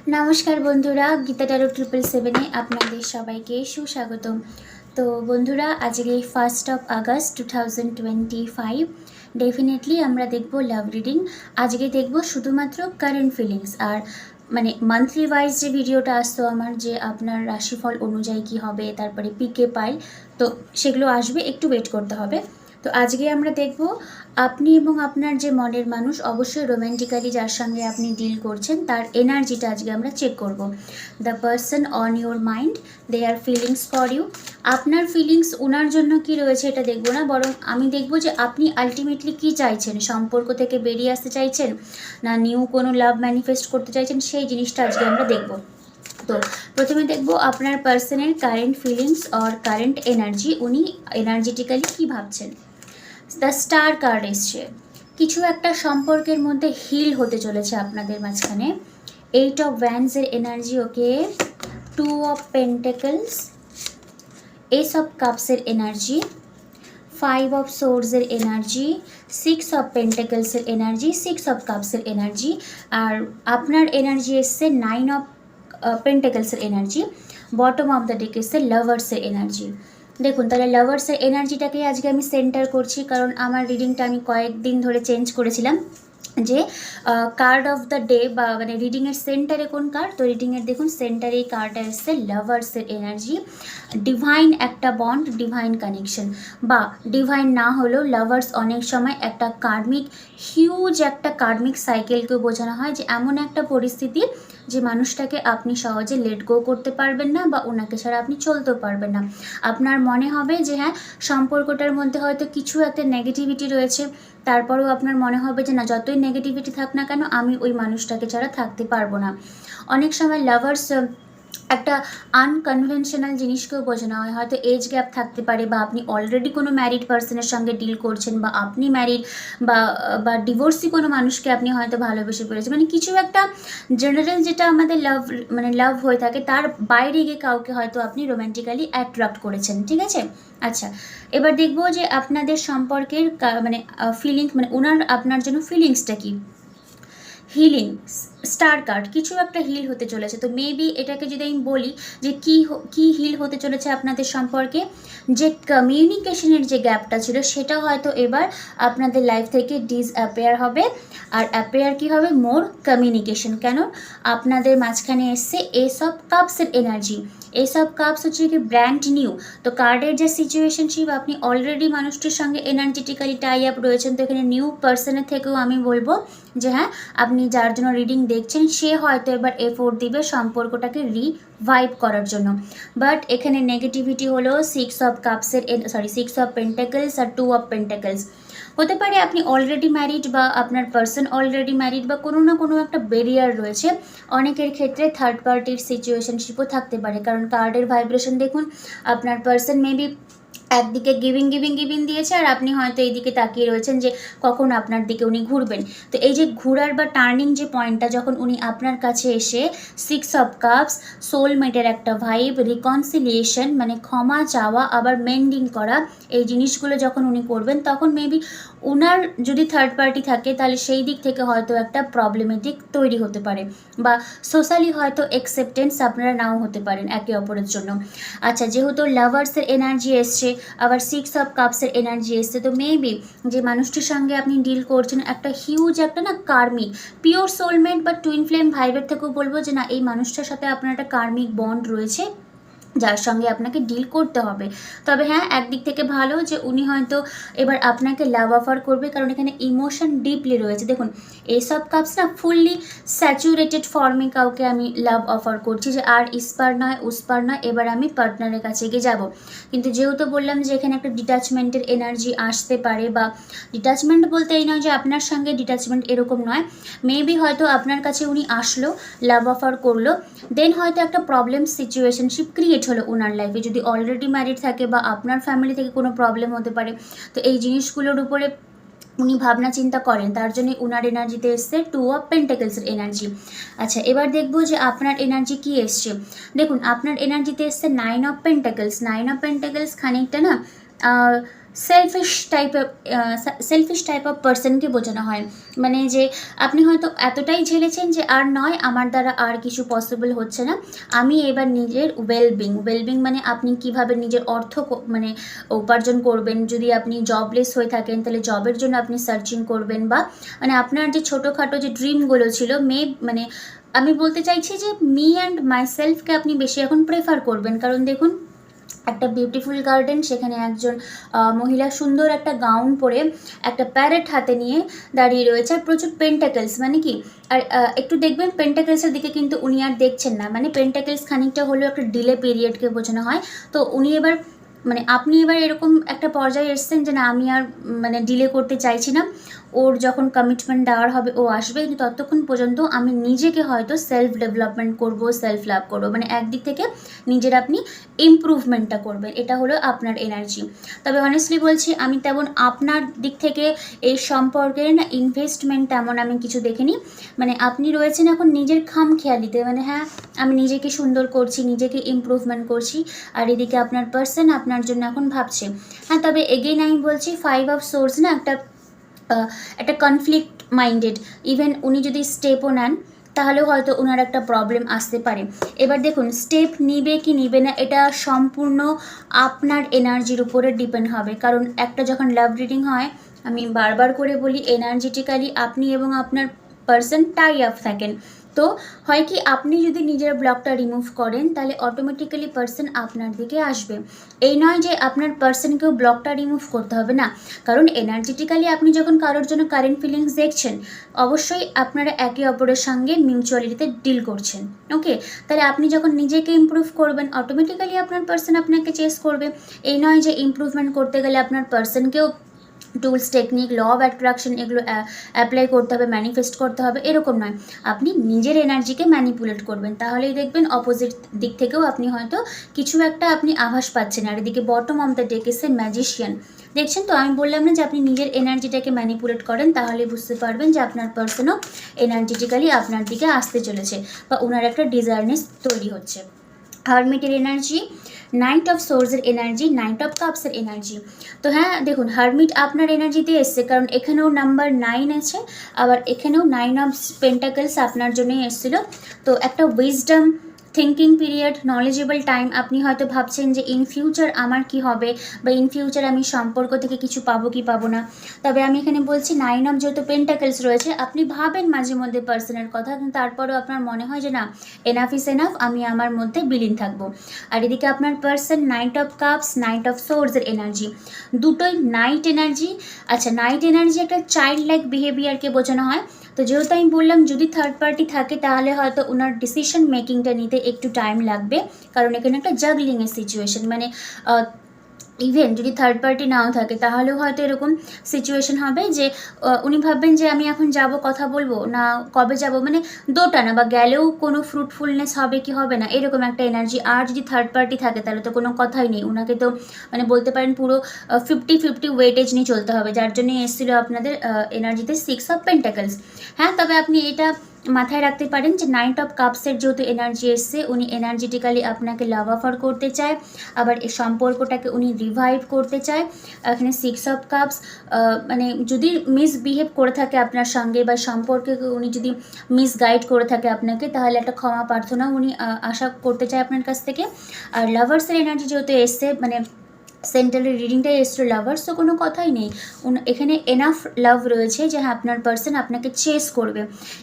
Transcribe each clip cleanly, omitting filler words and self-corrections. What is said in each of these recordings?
নমস্কার বন্ধুরা, গীতা ট্যারো 777 আপনাদের সবাইকে সুস্বাগতম। তো বন্ধুরা, আজকে 1 আগস্ট 2025 ডেফিনেটলি আমরা দেখব লাভ রিডিং। আজকে দেখব শুধুমাত্র কারেন্ট ফিলিংস, আর মানে মান্থলি ওয়াইজ যে ভিডিওটা আসতো আমার, যে আপনার রাশিফল অনুযায়ী কি হবে, তারপরে পিকে পাই, তো সেগুলো আসবে, একটু ওয়েট করতে হবে। তো আজকে আমরা দেখব আপনি এবং আপনার যে মনের মানুষ, অবশ্যই রোম্যান্টিক্যালি যার সঙ্গে আপনি ডিল করছেন, তার এনার্জিটা আজকে আমরা চেক করব। The person on your mind, they are feelings for you. আপনার ফিলিংস ওনার জন্য কি রয়েছে এটা দেখব না, বরং আমি দেখব যে আপনি আলটিমেটলি কি চাইছেন। সম্পর্ক থেকে বেরিয়ে আসতে চাইছেন, না নিউ কোনো লাভ ম্যানিফেস্ট করতে চাইছেন, সেই জিনিসটা আজকে আমরা দেখব। তো প্রথমে দেখব আপনার পার্সনের current feelings or current energy, উনি এনার্জেটিক্যালি কী ভাবছেন। দ্য স্টার কার্ড এসছে, কিছু একটা সম্পর্কের মধ্যে হিল হতে চলেছে আপনাদের মাঝখানে। 8 অফ ওয়ান্ডসের energy, okay. 2 of pentacles, ace of কাপসের এনার্জি, 5 অফ সোর্সের এনার্জি, 6 অফ পেন্টাকলসের এনার্জি, 6 অফ কাপসের এনার্জি, আর আপনার এনার্জি এসছে 9 অফ পেন্টাকলসের energy. Bottom of the deck এসছে লাভার্সের এনার্জি। দেখুন, তাহলে লাভার্সের এনার্জিটাকে আজকে আমি সেন্টার করছি, কারণ আমার রিডিংটা আমি কয়েকদিন ধরে চেঞ্জ করেছিলাম যে কার্ড অফ দ্য ডে বা মানে রিডিংয়ের সেন্টারে কোন কার্ড, তো রিডিংয়ের দেখুন সেন্টারে এই কার্ডটা এসছে লাভার্সের এনার্জি। ডিভাইন একটা বন্ড, ডিভাইন কানেকশন, বা ডিভাইন না হলেও লাভার্স অনেক সময় একটা কার্মিক, হিউজ একটা কার্মিক সাইকেলকে বোঝানো হয়, যে এমন একটা পরিস্থিতি যে মানুষটাকে আপনি সহজে লেট গো করতে পারবেন না, বা ওনাকে ছাড়া আপনি চলতেও পারবেন না। আপনার মনে হবে যে হ্যাঁ, সম্পর্কটার মধ্যে হয়তো কিছু একটা নেগেটিভিটি রয়েছে, তারপরেও আপনার মনে হবে যে না, যতই নেগেটিভিটি থাক না কেন, আমি ওই মানুষটাকে ছাড়া থাকতে পারবো না। অনেক সময় লাভার্স একটা আনকনভেনশনাল জিনিসকেও বোঝানো হয়, হয়তো এজ গ্যাপ থাকতে পারে, বা আপনি অলরেডি কোনো ম্যারিড পার্সনের সঙ্গে ডিল করছেন, বা আপনি ম্যারিড, বা ডিভোর্সি কোনো মানুষকে আপনি হয়তো ভালোবেসে পেরেছেন, মানে কিছু একটা জেনারেল যেটা আমাদের লাভ হয়ে থাকে, তার বাইরে গিয়ে কাউকে হয়তো আপনি রোম্যান্টিক্যালি অ্যাট্রাক্ট করেছেন, ঠিক আছে। আচ্ছা, এবার দেখবো যে আপনাদের সম্পর্কের মানে ফিলিংস, মানে ওনার আপনার জন্য ফিলিংসটা কি। হিলিং, স্টার কার্ড, কিছু একটা হিল হতে চলেছে। তো মেবি এটাকে যদি আমি বলি যে কি হিল হতে চলেছে আপনাদের সম্পর্কে, যে কমিউনিকেশনের যে গ্যাপটা ছিল, সেটা হয়তো এবার আপনাদের লাইফ থেকে ডিসঅ্যাপিয়ার হবে, আর অ্যাপিয়ার কি হবে, মোর কমিউনিকেশন। কেন, আপনাদের মাঝখানে এসছে এস অফ কাপসের এনার্জি। এস অফ কাপস হচ্ছে কি ব্র্যান্ড নিউ। তো কার্ডের যে সিচুয়েশনশিপ, আপনি অলরেডি মানুষটির সঙ্গে এনার্জেটিক্যালি টাই আপ রয়েছেন, তো এখানে নিউ পার্সনের থেকেও আমি বলবো যে হ্যাঁ, আপনি যার জন্য রিডিং দেখছেন, সে হয়তো এবার এফোর্ট দিবে সম্পর্কটাকে রিভাইভ করার জন্য। বাট এখানে নেগেটিভিটি হলো 6 অফ কাপসের 6 অফ পেন্টাকলস আর 2 অফ পেন্টাকলস। হতে পারে আপনি অলরেডি ম্যারিড, বা আপনার পার্সন অলরেডি ম্যারিড, বা কোনো না কোনো একটা ব্যারিয়ার রয়েছে। অনেকের ক্ষেত্রে থার্ড পার্টির সিচুয়েশনশিপও থাকতে পারে, কারণ কার্ডের ভাইব্রেশন দেখুন, আপনার পার্সন মেবি একদিকে গিভিং দিয়েছে, আর আপনি হয়তো এইদিকে তাকিয়ে রয়েছেন যে কখন আপনার দিকে উনি ঘুরবেন। তো এই যে ঘুরার বা টার্নিং যে পয়েন্টটা, যখন উনি আপনার কাছে এসে 6 অফ কাপস, সোলমেটের একটা ভাইব, রিকনসিলিয়েশন মানে ক্ষমা চাওয়া, আবার মেন্ডিং করা, এই জিনিসগুলো যখন উনি করবেন, তখন মেবি ওনার যদি থার্ড পার্টি থাকে, তাহলে সেই দিক থেকে হয়তো একটা প্রবলেমেটিক তৈরি হতে পারে, বা সোশ্যালি হয়তো অ্যাকসেপ্টেন্স আপনারা নাও হতে পারেন একে অপরের জন্য। আচ্ছা, যেহেতু লাভার্সের এনার্জি এসছে, আবার 6 অফ কাপসের এনার্জি এসছে, তো মেবি যে মানুষটির সঙ্গে আপনি ডিল করছেন, একটা হিউজ একটা না কার্মিক, পিওর সোলমেট বা টুইন ফ্লেম ভাইবের থেকেও বলবো যে না, এই মানুষটার সাথে আপনার একটা কার্মিক বন্ড রয়েছে, যার সঙ্গে আপনাকে ডিল করতে হবে। তবে হ্যাঁ, একদিক থেকে ভালো যে উনি হয়তো এবার আপনাকে লাভ অফার করবে, কারণ এখানে ইমোশন ডিপলি রয়েছে। দেখুন, এইসব কাপস না ফুললি স্যাচুরেটেড ফর্মে কাউকে আমি লাভ অফার করছি, যে আর ইস্পার নয় উস্পার নয়, এবার আমি পার্টনারের কাছে গিয়ে যাব। কিন্তু যেহেতু বললাম যে এখানে একটা ডিট্যাচমেন্টের এনার্জি আসতে পারে, বা ডিট্যাচমেন্ট বলতে এই নয় যে আপনার সঙ্গে ডিট্যাচমেন্ট, এরকম নয়। মেবি হয়তো আপনার কাছে উনি আসলো, লাভ অফার করলো, দেন হয়তো একটা প্রবলেম সিচুয়েশনশিপ ক্রিয়েট হলো ওনার লাইফে, যদি অলরেডি ম্যারিড থাকে, বা আপনার ফ্যামিলি থেকে কোনো প্রবলেম হতে পারে। তো এই জিনিসগুলোর উপরে উনি ভাবনা চিন্তা করেন, তার জন্য ওনার এনার্জিতে এসছে 2 অফ পেন্টাকলসের এনার্জি। আচ্ছা, এবার দেখবো যে আপনার এনার্জি কি এসছে। দেখুন, আপনার এনার্জিতে এসছে 9 অফ পেন্টাকলস। 9 অফ পেন্টাকলস খানিকটা না সেলফিশ টাইপ অফ পার্সনকে বোঝানো হয়। মানে যে আপনি হয়তো এতটাই ঝেলেছেন যে আর নয়, আমার দ্বারা আর কিছু পসিবল হচ্ছে না, আমি এবার নিজের ওয়েলবিং মানে আপনি কিভাবে নিজের অর্থ মানে উপার্জন করবেন। যদি আপনি জবলেস হয়ে থাকেন তাহলে জবের জন্য আপনি সার্চিং করবেন, বা মানে আপনার যে ছোটোখাটো যে ড্রিমগুলো ছিল মানে আমি বলতে চাইছি যে মি অ্যান্ড মাই সেলফকে আপনি বেশি এখন প্রেফার করবেন। কারণ দেখুন, একটা বিউটিফুল গার্ডেন, সেখানে একজন মহিলা সুন্দর একটা গাউন পরে একটা প্যারেট হাতে নিয়ে দাঁড়িয়ে রয়েছে, আর প্রচুর পেন্টাকেলস, মানে কি, আর একটু দেখবেন পেন্টাকেলসের দিকে কিন্তু উনি আর দেখছেন না। মানে পেন্টাকেলস খানিকটা হলেও একটা ডিলে পিরিয়ডকে বোঝানো হয়। তো উনি এবার মানে আপনি এবার এরকম একটা পর্যায়ে এসছেন যে না, আমি আর মানে ডিলে করতে চাইছি না, ওর যখন কমিটমেন্ট দেওয়ার হবে ও আসবে, কিন্তু ততক্ষণ পর্যন্ত আমি নিজেকে হয়তো সেলফ ডেভেলপমেন্ট করব, সেলফ লাভ করবো, মানে একদিক থেকে নিজের আপনি ইমপ্রুভমেন্টটা করবেন। এটা হলো আপনার এনার্জি। তবে অনেস্টলি বলছি, আমি তেমন আপনার দিক থেকে এই সম্পর্কের না ইনভেস্টমেন্ট তেমন আমি কিছু দেখিনি। মানে আপনি রয়েছেন এখন নিজের খামখেয়ালিতে, মানে হ্যাঁ আমি নিজেকে সুন্দর করছি, নিজেকে ইমপ্রুভমেন্ট করছি, আর এদিকে আপনার পার্সন আপনার জন্য এখন ভাবছে। হ্যাঁ, তবে এগেইন আমি বলছি 5 অফ সোর্স না একটা কনফ্লিক্ট মাইন্ডেড, ইভেন উনি যদি স্টেপও নেন তাহলেও হয়তো ওনার একটা প্রবলেম আসতে পারে। এবার দেখুন, স্টেপ নিবে কি নিবে না এটা সম্পূর্ণ আপনার এনার্জির উপরে ডিপেন্ড হবে। কারণ একটা যখন লাভ রিডিং হয়, আমি বারবার করে বলি, এনার্জেটিক্যালি আপনি এবং আপনার পার্সন টাই আপ থাকেন। তো হয় কি, আপনি যদি নিজের ব্লকটা রিমুভ করেন তাহলে অটোমেটিক্যালি পার্সন আপনার দিকে আসবে। এই নয় যে আপনার পার্সনকেও ব্লকটা রিমুভ করতে হবে না, কারণ এনার্জেটিক্যালি আপনি যখন কারোর জন্য কারেন্ট ফিলিংস দেখছেন, অবশ্যই আপনারা একে অপরের সঙ্গে মিউচুয়ালিটিতে ডিল করছেন। ওকে, তাহলে আপনি যখন নিজেকে ইমপ্রুভ করবেন, অটোমেটিক্যালি আপনার পার্সন আপনাকে চেস করবে। এই নয় যে ইমপ্রুভমেন্ট করতে গেলে আপনার পার্সনকেও tools, technique, law of attraction এগুলো অ্যাপ্লাই করতে হবে, ম্যানিফেস্ট করতে হবে, এরকম নয়। আপনি নিজের এনার্জিকে ম্যানিপুলেট করবেন, তাহলেই দেখবেন অপোজিট দিক থেকেও আপনি হয়তো কিছু একটা আপনি আভাস পাচ্ছেন। আর এদিকে বটম অফ দ্য ডেক এসে ম্যাজিশিয়ান, দেখছেন তো, আমি বললাম না যে আপনি নিজের এনার্জিটাকে ম্যানিপুলেট করেন, তাহলে বুঝতে পারবেন যে আপনার পার্সনও এনার্জেটিক্যালি আপনার দিকে আসতে চলেছে, বা ওনার একটা ডিজায়ারনেস তৈরি হচ্ছে। হারমিটের এনার্জি, নাইট অফ সোর্সের এনার্জি, নাইট অফ কাপসের এনার্জি। তো হ্যাঁ দেখুন, হারমিট আপনার এনার্জিতে এসছে, কারণ এখানেও নাম্বার 9 আছে, আবার এখানেও 9 অফ পেন্টাকলস আপনার জন্যই এসেছিলো। তো একটা wisdom, thinking period, knowledgeable time. আপনি হয়তো ভাবছেন যে ইন ফিউচার আমার কি হবে, বা ইন ফিউচার আমি সম্পর্ক থেকে কিছু পাবো কি পাবো না। তবে আমি এখানে বলছি 9 অফ যেহেতু পেন্টাকলস রয়েছে, আপনি ভাবেন মাঝে মধ্যে পার্সনের কথা, কিন্তু তারপরেও আপনার মনে হয় যে না, এনাফ ইজ এনাফ, আমি আমার মধ্যে বিলীন থাকবো। আর এদিকে আপনার person night of cups, night of সোর্সের এনার্জি, দুটোই নাইট এনার্জি। আচ্ছা, নাইট এনার্জি একটা চাইল্ড লাইক বিহেভিয়ারকে বোঝানো হয়। তো যেহেতু আমি বললাম যদি থার্ড পার্টি থাকে তাহলে হয়তো ওনার ডিসিশন মেকিংটা নিতে একটু টাইম লাগবে, কারণ এখানে একটা জাগলিংয়ের সিচুয়েশন। মানে ইভেন যদি থার্ড পার্টি নাও থাকে তাহলেও হয়তো এরকম সিচুয়েশন হবে যে উনি ভাববেন যে আমি এখন যাব, কথা বলবো না, কবে যাব, মানে দোটানা, বা গেলেও কোনো ফ্রুটফুলনেস হবে কি হবে না, এরকম একটা এনার্জি। আর যদি থার্ড পার্টি থাকে তাহলে তো কোনো কথাই নেই, ওনাকে তো মানে বলতে পারেন পুরো 50-50 ওয়েটেজ নিয়ে চলতে হবে, যার জন্য এসেছিলো আপনাদের এনার্জিতে 6 অফ পেন্টাকলস। হ্যাঁ, তবে আপনি এটা মাথায় রাখতে পারেন যে নাইট অফ কাপসের যেহেতু এনার্জি এসছে, উনি এনার্জেটিক্যালি আপনাকে লাভ অফার করতে চায়, আবার এই সম্পর্কটাকে উনি রিভাইভ করতে চায়। এখানে 6 অফ কাপস, মানে যদি মিসবিহেভ করে থাকে আপনার সঙ্গে, বা সম্পর্কে উনি যদি মিসগাইড করে থাকে আপনাকে, তাহলে একটা ক্ষমা প্রার্থনা উনি আশা করতে চায় আপনার কাছ থেকে। আর লাভার্সের এনার্জি যেহেতু এসছে, মানে সেন্ট্রালের রিডিংটাই এসছিল লাভার্স, তো কোনো কথাই নেই, এখানে এনাফ লাভ রয়েছে যে হ্যাঁ আপনার পার্সন আপনাকে চেস করবে।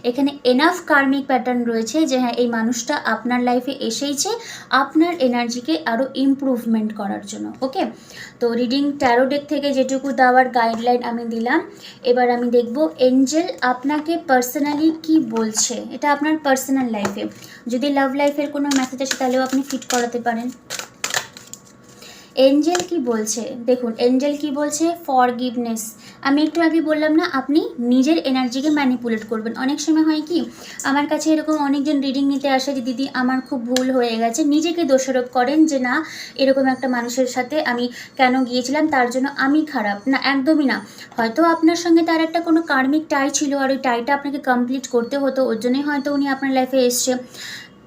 এখানে এনাফ কার্মিক প্যাটার্ন রয়েছে যে হ্যাঁ এই মানুষটা আপনার লাইফে এসেইছে আপনার এনার্জিকে আরও ইমপ্রুভমেন্ট করার জন্য। ওকে, তো রিডিং ট্যারো ডেক থেকে যেটুকু দেওয়ার গাইডলাইন আমি দিলাম। এবার আমি দেখব এঞ্জেল আপনাকে পার্সোনালি কি বলছে, এটা আপনার পার্সোনাল লাইফে। যদি লাভ লাইফের কোনো মেসেজ আসে তাহলেও আপনি ফিট করাতে পারেন। এঞ্জেল কি বলছে দেখুন, এঞ্জেল কি বলছে, ফরগিভনেস। আমি একটু আগে বললাম না, আপনি নিজের এনার্জিকে ম্যানিপুলেট করবেন। অনেক সময় হয় কি, আমার কাছে এরকম অনেকজন রিডিং নিতে আসে যে দিদি আমার খুব ভুল হয়ে গেছে, নিজেকে দোষারোপ করেন যে না এরকম একটা মানুষের সাথে আমি কেন গিয়েছিলাম, তার জন্য আমি খারাপ। না, একদমই না। হয়তো আপনার সঙ্গে তার একটা কোনো কার্মিক টাই ছিল, আর ওই টাইটা আপনাকে কমপ্লিট করতে হতো, ওর জন্যই হয়তো উনি আপনার লাইফে এসছে।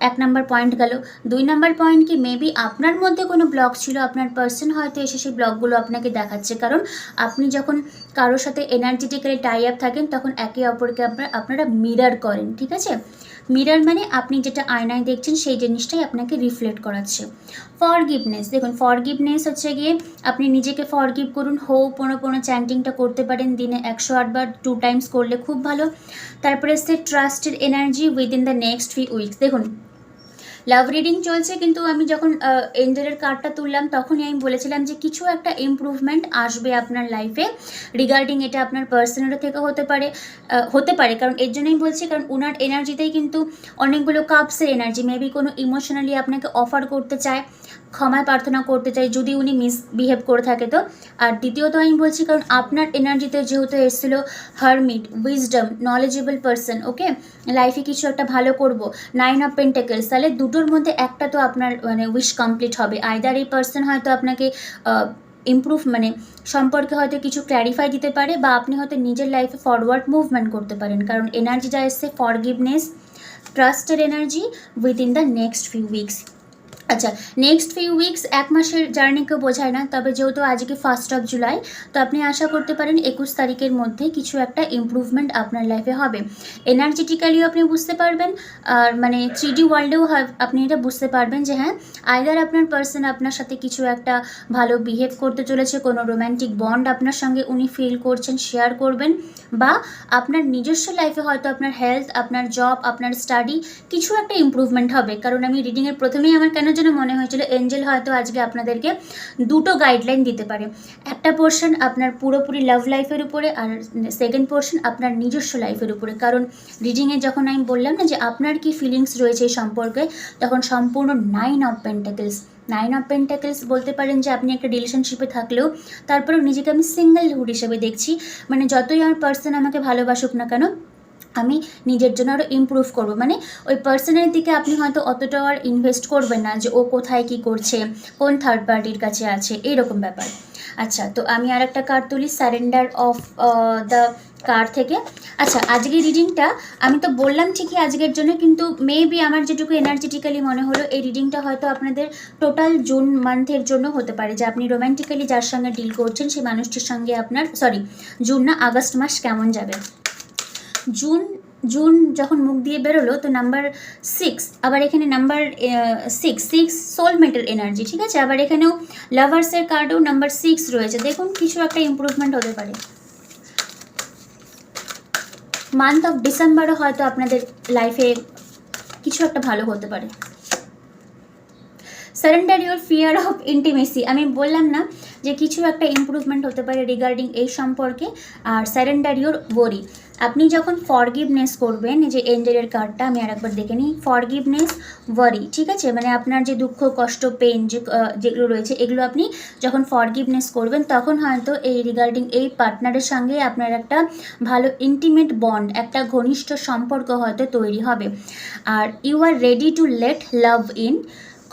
এক নাম্বার পয়েন্ট গেল। 2 নাম্বার পয়েন্ট কি, মেবি আপনার মধ্যে কোনো ব্লক ছিল, আপনার পার্সন হয়তো এসে সেই ব্লকগুলো আপনাকে দেখাচ্ছে। কারণ আপনি যখন কারোর সাথে এনার্জেটিক্যালি টাই আপ থাকেন তখন একে অপরকে আপনারা মিরার করেন, ঠিক আছে? মিরার মানে আপনি যেটা আয়নায় দেখছেন সেই জিনিসটাই আপনাকে রিফ্লেক্ট করাচ্ছে। ফরগিভনেস, দেখুন ফরগিভনেস হচ্ছে গিয়ে আপনি নিজেকে ফরগিভ করুন। পোনো চ্যান্টিংটা করতে পারেন দিনে 108 বার, 2 টাইমস করলে খুব ভালো। তারপরে সে trusted energy within the next few weeks. দেখুন লাভ রিডিং চলছে, কিন্তু আমি যখন এঞ্জেলের কার্ডটা তুললাম তখনই আমি বলেছিলাম যে কিছু একটা ইমপ্রুভমেন্ট আসবে আপনার লাইফে রিগার্ডিং এটা। আপনার পার্সোনাল থেকে হতে পারে কারণ এর জন্যই বলছি, কারণ ওনার এনার্জিতেই কিন্তু অনেকগুলো কাপসের এনার্জি। মেবি কোনো ইমোশনালি আপনাকে অফার করতে চায়, ক্ষমা প্রার্থনা করতে চাই যদি উনি মিসবিহেভ করে থাকে তো। আর দ্বিতীয়ত আমি বলছি কারণ আপনার এনার্জিতে যেহেতু এসেছিলো হারমিট, উইজডম, নলেজেবল পারসন, ওকে, লাইফে কিছু একটা ভালো করব, 9 অফ পেন্টাকেলস, তাহলে দুটোর মধ্যে একটা তো আপনার মানে উইশ কমপ্লিট হবে। আইদার এই পারসন হয়তো আপনাকে ইমপ্রুভ মানে সম্পর্কে হয়তো কিছু ক্ল্যারিফাই দিতে পারে, বা আপনি হয়তো নিজের লাইফে ফরওয়ার্ড মুভমেন্ট করতে পারেন। কারণ এনার্জি যা এসছে ফরগিভনেস, ট্রাস্টের energy within the next few weeks. আচ্ছা, নেক্সট ফিউ উইকস এক মাসের জার্নিকেও বোঝায় না, তবে যেহেতু আজকে 1 জুলাই, তো আপনি আশা করতে পারেন 21 তারিখের মধ্যে কিছু একটা ইমপ্রুভমেন্ট আপনার লাইফে হবে। এনার্জেটিক্যালিও আপনি বুঝতে পারবেন, আর মানে 3D ওয়ার্ল্ডেও আপনি এটা বুঝতে পারবেন যে হ্যাঁ, আইদার আপনার পার্সন আপনার সাথে কিছু একটা ভালো বিহেভ করতে চলেছে, কোনো রোম্যান্টিক বন্ড আপনার সঙ্গে উনি ফিল করছেন, শেয়ার করবেন, বা আপনার নিজস্ব লাইফে হয়তো আপনার হেলথ, আপনার জব, আপনার স্টাডি কিছু একটা ইমপ্রুভমেন্ট হবে। কারণ আমি রিডিংয়ের প্রথমেই আমার কেন যেন মনে হয়েছিল এঞ্জেল হয়তো আজকে আপনাদেরকে দুটো গাইডলাইন দিতে পারে। একটা পোর্শন আপনার পুরোপুরি লাভ লাইফের উপরে, আর সেকেন্ড পোর্শন আপনার নিজস্ব লাইফের উপরে। কারণ রিডিংয়ে যখন আমি বললাম না যে আপনার কি ফিলিংস রয়েছে এই সম্পর্কে, তখন সম্পূর্ণ 9 অফ পেন্টাকেলস। 9 অফ পেন্টাকেলস বলতে পারেন যে আপনি একটা রিলেশনশিপে থাকলেও তারপরেও নিজেকে আমি সিঙ্গেলহুড হিসেবে দেখছি। মানে যতই আমার পার্সন আমাকে ভালোবাসুক না কেন, আমি নিজের জন্য আরও ইমপ্রুভ করব। মানে ওই পার্সনের দিকে আপনি হয়তো অতটাও আর ইনভেস্ট করবেন না যে ও কোথায় কি করছে, কোন থার্ড পার্টির কাছে আছে, এইরকম ব্যাপার। আচ্ছা, তো আমি আর একটা কার্ড তুলি সারেন্ডার অফ দ্য কার্ড থেকে। আচ্ছা, আজকের রিডিংটা আমি তো বললাম ঠিকই আজকের জন্য, কিন্তু মেবি আমার যেটুকু এনার্জেটিক্যালি মনে হলো এই রিডিংটা হয়তো আপনাদের টোটাল জুন মান্থের জন্য হতে পারে। যে আপনি রোম্যান্টিক্যালি যার সঙ্গে ডিল করছেন সেই মানুষটির সঙ্গে আপনার জুন না আগস্ট মাস কেমন যাবে। জুন যখন মুখ দিয়ে বেরোলো তো নাম্বার 6, আবার এখানে নাম্বার 6 সোলমেটের এনার্জি, ঠিক আছে। আবার এখানেও লাভার্সের কার্ডেও নাম্বার 6 রয়েছে। দেখুন কিছু একটা ইমপ্রুভমেন্ট হতে পারে। মান্থ অফ ডিসেম্বরও হয়তো আপনাদের লাইফে কিছু একটা ভালো হতে পারে। Surrender your fear of intimacy, আমি বললাম না যে কিছু একটা ইমপ্রুভমেন্ট হতে পারে রিগার্ডিং এই সম্পর্কে। আর সারেন্ডার ইউর ওয়ারি, আপনি যখন ফরগিভনেস করবেন, যে এঞ্জেলের কার্ডটা আমি আরেকবার দেখে নিই, ফরগিভনেস, ওয়ারি, ঠিক আছে। মানে আপনার যে দুঃখ, কষ্ট, পেন যেগুলো রয়েছে এগুলো আপনি যখন ফরগিভনেস করবেন তখন হয়তো এই রিগার্ডিং এই পার্টনারের সঙ্গে আপনার একটা ভালো ইন্টিমেট বন্ড, একটা ঘনিষ্ঠ সম্পর্ক হয়তো তৈরি হবে। আর you are ready to let love in,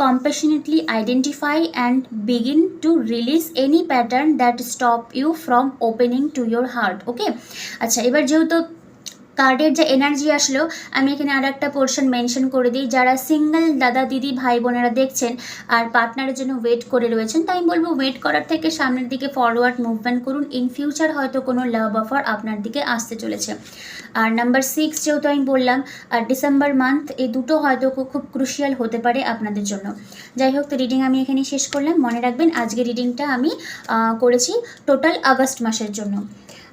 compassionately identify and begin to release any pattern that stop you from opening to your heart, okay? আচ্ছা, এবার যেহেতু কার্ডের যে এনার্জি আসলো আমি এখানে আর একটা পোর্শন মেনশন করে দিই। যারা সিঙ্গেল দাদা দিদি ভাই বোনেরা দেখছেন আর পার্টনারের জন্য ওয়েট করে রয়েছেন, তাই আমি বলবো ওয়েট করার থেকে সামনের দিকে ফরওয়ার্ড মুভমেন্ট করুন। ইন ফিউচার হয়তো কোনো লাভ অফার আপনার দিকে আসতে চলেছে। আর নাম্বার 6 যেহেতু আমি বললাম, আর ডিসেম্বর মান্থ, এই দুটো হয়তো খুব ক্রুশিয়াল হতে পারে আপনাদের জন্য। যাই হোক, তো রিডিং আমি এখানে শেষ করলাম। মনে রাখবেন আজকে রিডিংটা আমি করেছি টোটাল আগস্ট মাসের জন্য।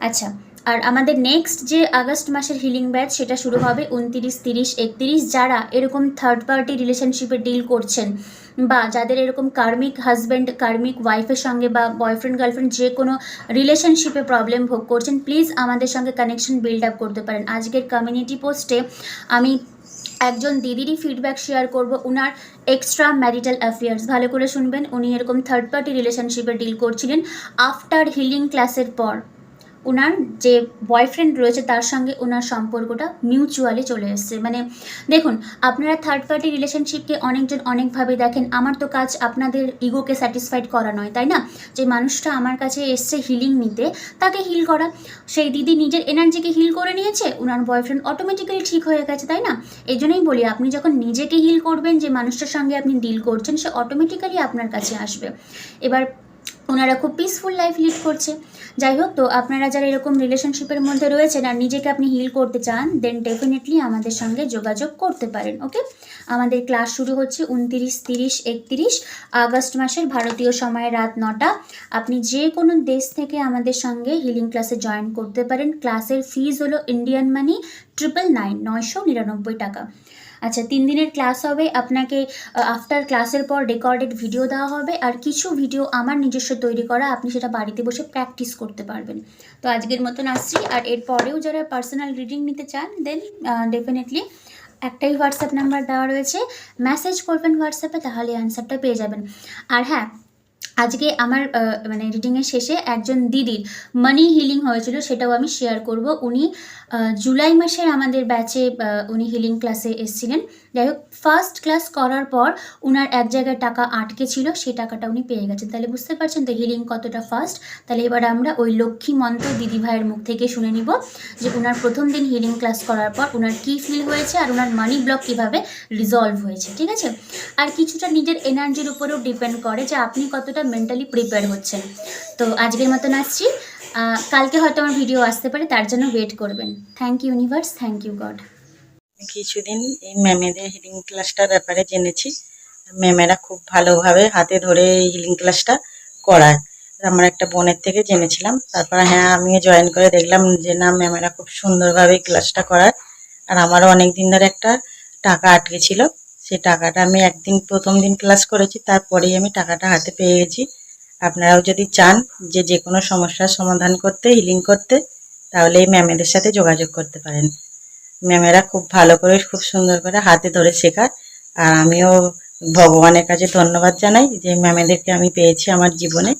আচ্ছা, আর আমাদের নেক্সট যে আগস্ট মাসের হিলিং ব্যাচ সেটা শুরু হবে 29, 30, 31। যারা এরকম থার্ড পার্টি রিলেশনশিপে ডিল করছেন, বা যাদের এরকম কার্মিক হাজব্যান্ড, কার্মিক ওয়াইফের সঙ্গে বা বয়ফ্রেন্ড গার্লফ্রেন্ড যে কোনো রিলেশনশিপে প্রবলেম ভোগ করছেন, প্লিজ আমাদের সঙ্গে কানেকশন বিল্ড আপ করতে পারেন। আজকের কমিউনিটি পোস্টে আমি একজন দিদিরই ফিডব্যাক শেয়ার করব, উনার এক্সট্রা ম্যারিটাল অ্যাফেয়ার্স। ভালো করে শুনবেন, উনি এরকম থার্ড পার্টি রিলেশনশিপে ডিল করছিলেন আফটার হিলিং ক্লাসের পর। ওনার যে বয়ফ্রেন্ড রয়েছে তার সঙ্গে ওনার সম্পর্কটা মিউচুয়ালি চলে এসছে। মানে দেখুন, আপনারা থার্ড পার্টি রিলেশনশিপকে অনেকজন অনেকভাবে দেখেন। আমার তো কাজ আপনাদের ইগোকে স্যাটিসফাইড করা নয়, তাই না? যে মানুষটা আমার কাছে এসছে হিলিং নিতে, তাকে হিল করা। সেই দিদি নিজের এনার্জিকে হিল করে নিয়েছে, ওনার বয়ফ্রেন্ড অটোমেটিক্যালি ঠিক হয়ে গেছে, তাই না? এই জন্যই বলি, আপনি যখন নিজেকে হিল করবেন, যে মানুষটার সঙ্গে আপনি ডিল করছেন সে অটোমেটিক্যালি আপনার কাছে আসবে। এবার ওনারা খুব পিসফুল লাইফ লিড করছে। যাই হোক, তো আপনারা যারা এরকম রিলেশনশিপের মধ্যে রয়েছেন আর নিজেকে আপনি হিল করতে চান, দেন ডেফিনেটলি আমাদের সঙ্গে যোগাযোগ করতে পারেন। ওকে, আমাদের ক্লাস শুরু হচ্ছে 29, 30, 31 আগস্ট মাসের ভারতীয় সময় রাত 9টা। আপনি যে কোনো দেশ থেকে আমাদের সঙ্গে হিলিং ক্লাসে জয়েন করতে পারেন। ক্লাসের ফিজ হলো ইন্ডিয়ান মানি 999 টাকা। আচ্ছা, 3 দিনের ক্লাস হবে। আপনাকে আফটার ক্লাসের পর রেকর্ডেড ভিডিও দেওয়া হবে, আর কিছু ভিডিও আমার নিজস্ব তৈরি করা, আপনি সেটা বাড়িতে বসে প্র্যাকটিস করতে পারবেন। তো আজকের মতন আসছি। আর এর পরেও যারা পার্সোনাল রিডিং নিতে চান, দেন ডেফিনেটলি একটাই হোয়াটসঅ্যাপ নাম্বার দেওয়া রয়েছে, মেসেজ করবেন হোয়াটসঅ্যাপে, তাহলে অ্যান্সারটা পেয়ে যাবেন। আর হ্যাঁ, আজকে আমার মানে রিডিংয়ের শেষে একজন দিদির মানি হিলিং হয়েছিল, সেটাও আমি শেয়ার করব। উনি জুলাই মাসের আমাদের ব্যাচে উনি হিলিং ক্লাসে এসেছিলেন। যাই হোক, ফার্স্ট ক্লাস করার পর উনার এক জায়গায় টাকা আটকে ছিল, সেই টাকাটা উনি পেয়ে গেছেন। তাহলে বুঝতে পারছেন তো হিলিং কতটা ফাস্ট। তাহলে এবার আমরা ওই লক্ষ্মী মন্ত্র দিদি ভাইয়ের মুখ থেকে শুনে নিব যে উনার প্রথম দিন হিলিং ক্লাস করার পর উনার কী ফিল হয়েছে আর উনার মানি ব্লক কীভাবে রিজলভ হয়েছে, ঠিক আছে? আর কিছুটা নিজের এনার্জির উপরেও ডিপেন্ড করে যে আপনি কতটা মেন্টালি প্রিপেয়ার হচ্ছেন। তো আজকের মতন আসছি। কালকে হয়তো আমার ভিডিও আসতে পারে, তার জন্য ওয়েট করবেন। Thank you universe, thank you God. কিছুদিন এই ম্যামেদের হিলিং ক্লাসটার ব্যাপারে জেনেছি। ম্যামেরা খুব ভালোভাবে হাতে ধরে এই হিলিং ক্লাসটা করায়। আমার একটা বোনের থেকে জেনেছিলাম, তারপর হ্যাঁ আমিও জয়েন করে দেখলাম যে না, ম্যামেরা খুব সুন্দরভাবে ক্লাসটা করায়। আর আমারও অনেক দিন ধরে একটা টাকা আটকে ছিল, সেই টাকাটা আমি একদিন প্রথম দিন ক্লাস করেছি, তারপরেই আমি টাকাটা হাতে পেয়ে গেছি। আপনারাও যদি চান যে কোনো সমস্যার সমাধান করতে, হিলিং করতে, তাহলে এই ম্যামেদের সাথে যোগাযোগ করতে পারেন। ম্যামেরা খুব ভালো করে খুব সুন্দর করে হাতে ধরে শেখায়। আর আমিও ভগবানের কাছে ধন্যবাদ জানাই যে ম্যামেদেরকে আমি পেয়েছি আমার জীবনে।